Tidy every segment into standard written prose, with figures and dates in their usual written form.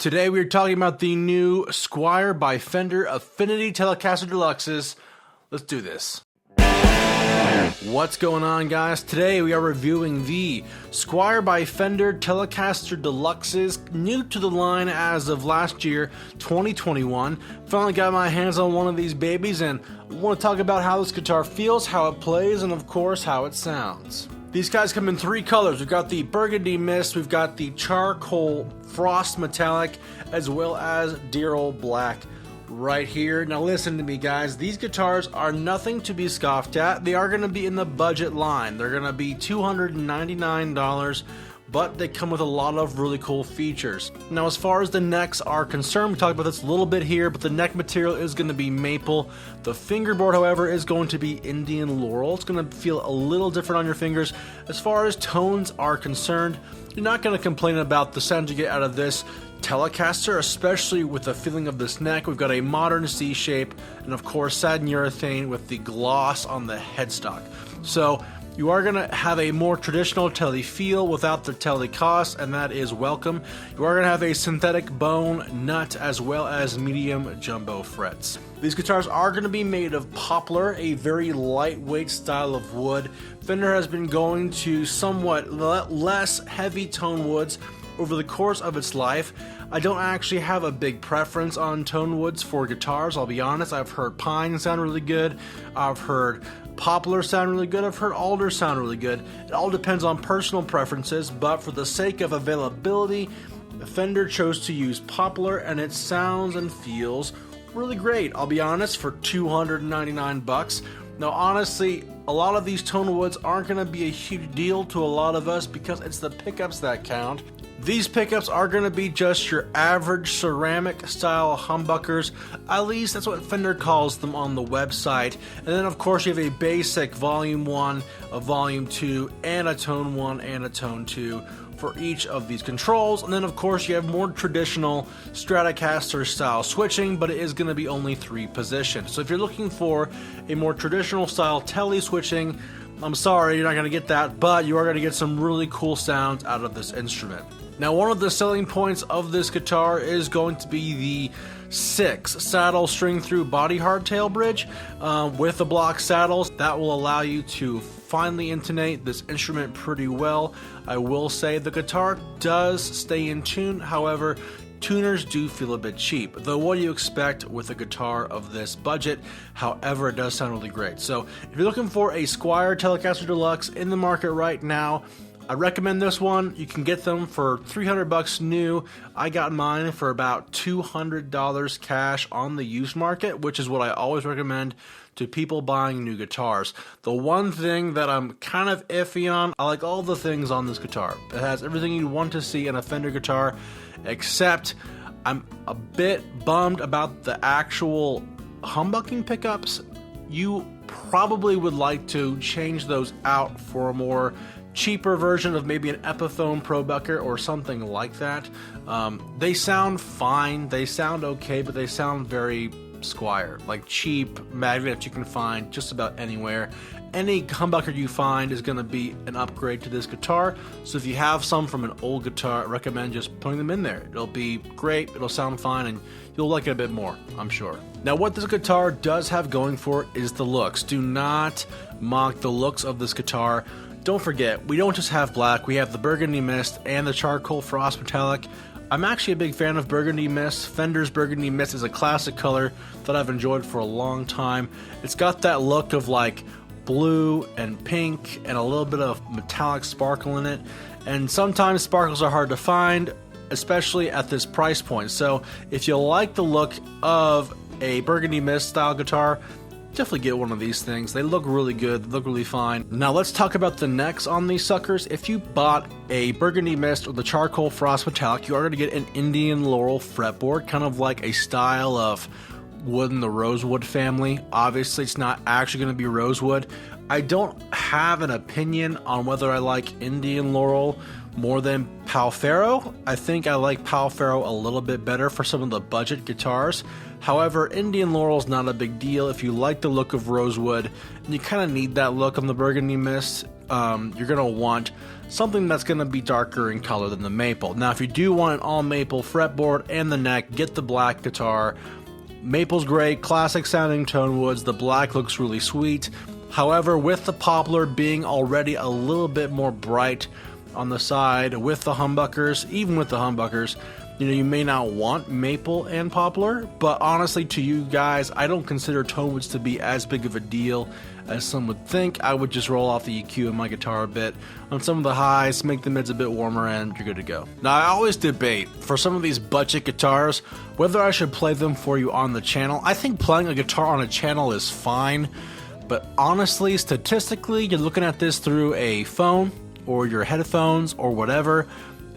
Today we are talking about the new Squier by Fender Affinity Telecaster Deluxes. Let's do this. What's going on, guys? Today we are reviewing the Squier by Fender Telecaster Deluxes, new to the line as of last year, 2021. Finally got my hands on one of these babies, and I want to talk about how this guitar feels, how it plays, and of course how it sounds. These guys come in three colors. We've got the Burgundy Mist, we've got the Charcoal Frost Metallic, as well as Dear Old Black right here. Now listen to me, guys. These guitars are nothing to be scoffed at. They are going to be in the budget line. They're going to be $299, but they come with a lot of really cool features. Now, as far as the necks are concerned, we talked about this a little bit here, but the neck material is going to be maple. The fingerboard, however, is going to be Indian Laurel. It's going to feel a little different on your fingers. As far as tones are concerned, you're not going to complain about the sound you get out of this Telecaster, especially with the feeling of this neck. We've got a modern C shape, and of course satin urethane with the gloss on the headstock. So you are going to have a more traditional Tele feel without the Tele cost, and that is welcome. You are going to have a synthetic bone nut as well as medium jumbo frets. These guitars are going to be made of poplar, a very lightweight style of wood. Fender has been going to somewhat less heavy tone woods over the course of its life. I don't actually have a big preference on tone woods for guitars, I'll be honest. I've heard pine sound really good, I've heard poplar sound really good, I've heard alder sound really good. It all depends on personal preferences, but for the sake of availability, Fender chose to use poplar, and it sounds and feels really great, I'll be honest, for $299. Now honestly, a lot of these tone woods aren't going to be a huge deal to a lot of us because it's the pickups that count. These pickups are going to be just your average ceramic style humbuckers. At least that's what Fender calls them on the website. And then of course you have a basic volume 1, a volume 2, and a tone 1 and a tone 2 for each of these controls. And then of course you have more traditional Stratocaster style switching, but it is going to be only 3 positions. So if you're looking for a more traditional style Tele switching, I'm sorry, you're not going to get that, but you are going to get some really cool sounds out of this instrument. Now, one of the selling points of this guitar is going to be the 6 saddle string through body hardtail bridge with the block saddles. That will allow you to finely intonate this instrument pretty well. I will say the guitar does stay in tune, however, tuners do feel a bit cheap, though what do you expect with a guitar of this budget? However, it does sound really great. So if you're looking for a Squier Telecaster Deluxe in the market right now, I recommend this one. You can get them for $300 new. I got mine for about $200 cash on the used market, which is what I always recommend to people buying new guitars. The one thing that I'm kind of iffy on, I like all the things on this guitar. It has everything you want to see in a Fender guitar, except I'm a bit bummed about the actual humbucking pickups. You probably would like to change those out for a more cheaper version of maybe an Epiphone Pro Bucker or something like that. They sound fine, they sound okay, but they sound very Squier, like cheap magnets you can find just about anywhere. Any humbucker you find is going to be an upgrade to this guitar, so if you have some from an old guitar, I recommend just putting them in there. It'll be great, it'll sound fine, and you'll like it a bit more, I'm sure. Now, what this guitar does have going for it is the looks. Do not mock the looks of this guitar. Don't forget, we don't just have black, we have the Burgundy Mist and the Charcoal Frost Metallic. I'm actually a big fan of Burgundy Mist. Fender's Burgundy Mist is a classic color that I've enjoyed for a long time. It's got that look of like blue and pink and a little bit of metallic sparkle in it. And sometimes sparkles are hard to find, especially at this price point. So if you like the look of a Burgundy Mist style guitar, definitely get one of these things. They look really good, they look really fine. Now let's talk about the necks on these suckers. If you bought a Burgundy Mist or the Charcoal Frost Metallic, you are going to get an Indian Laurel fretboard, kind of like a style of wood in the rosewood family. Obviously it's not actually going to be rosewood. I don't have an opinion on whether I like Indian Laurel more than Palfaro. I think I like Palfaro a little bit better for some of the budget guitars. However, Indian Laurel is not a big deal if you like the look of rosewood and you kind of need that look on the Burgundy Mist. you're going to want something that's going to be darker in color than the maple. Now, if you do want an all maple fretboard and the neck, get the black guitar. Maple's great, classic sounding tone woods. The black looks really sweet. However, with the poplar being already a little bit more bright on the side with the humbuckers, even with the humbuckers, you may not want maple and poplar, but honestly to you guys, I don't consider tone woods to be as big of a deal as some would think. I would just roll off the EQ in my guitar a bit on some of the highs, make the mids a bit warmer, and you're good to go. Now, I always debate for some of these budget guitars whether I should play them for you on the channel. I think playing a guitar on a channel is fine, but honestly, statistically, you're looking at this through a phone or your headphones or whatever,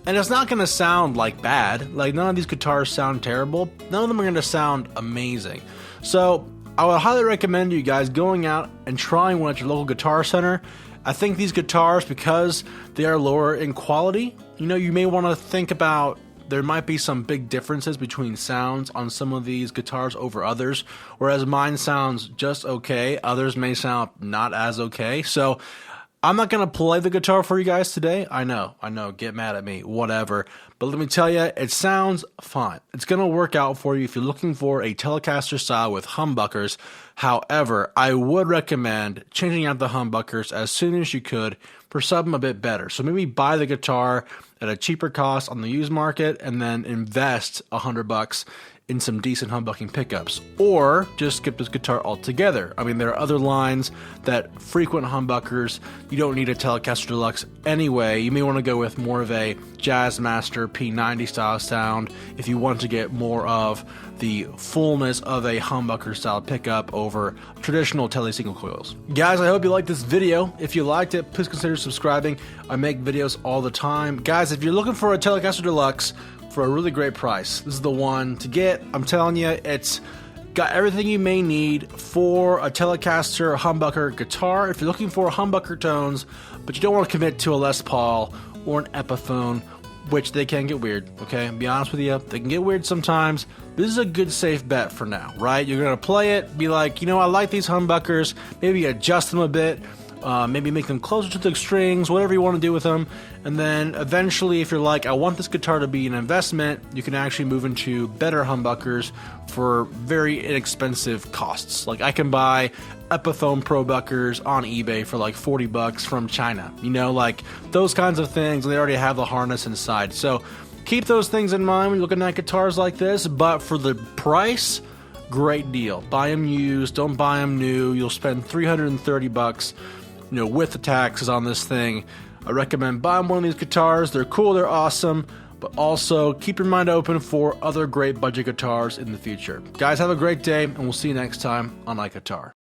and it's not going to sound like bad. Like, none of these guitars sound terrible. None of them are going to sound amazing. So I would highly recommend you guys going out and trying one at your local guitar center. I think these guitars, because they are lower in quality, you may want to think about there might be some big differences between sounds on some of these guitars over others. Whereas mine sounds just okay, others may sound not as okay. So I'm not going to play the guitar for you guys today. I know, get mad at me, whatever. But let me tell you, it sounds fine. It's going to work out for you if you're looking for a Telecaster style with humbuckers. However, I would recommend changing out the humbuckers as soon as you could for something a bit better. So maybe buy the guitar at a cheaper cost on the used market and then invest $100 in some decent humbucking pickups, or just skip this guitar altogether. I mean, there are other lines that frequent humbuckers. You don't need a Telecaster Deluxe anyway. You may want to go with more of a Jazzmaster P90 style sound if you want to get more of the fullness of a humbucker style pickup over traditional Tele single coils. Guys, I hope you liked this video. If you liked it, please consider subscribing. I make videos all the time. Guys, if you're looking for a Telecaster Deluxe for a really great price, this is the one to get. I'm telling you, it's got everything you may need for a Telecaster humbucker guitar. If you're looking for humbucker tones, but you don't want to commit to a Les Paul or an Epiphone, which they can get weird, okay? Be honest with you, they can get weird sometimes. This is a good safe bet for now, right? You're gonna play it, be like, I like these humbuckers, maybe adjust them a bit, maybe make them closer to the strings, whatever you want to do with them. And then eventually, if you're like, I want this guitar to be an investment, you can actually move into better humbuckers for very inexpensive costs. Like, I can buy Epiphone Pro buckers on eBay for like $40 from China. Like those kinds of things, and they already have the harness inside. So keep those things in mind when you're looking at guitars like this, but for the price, great deal. Buy them used, don't buy them new. You'll spend $330 with the taxes on this thing. I recommend buying one of these guitars. They're cool, they're awesome, but also keep your mind open for other great budget guitars in the future. Guys, have a great day, and we'll see you next time on IkeGuitar.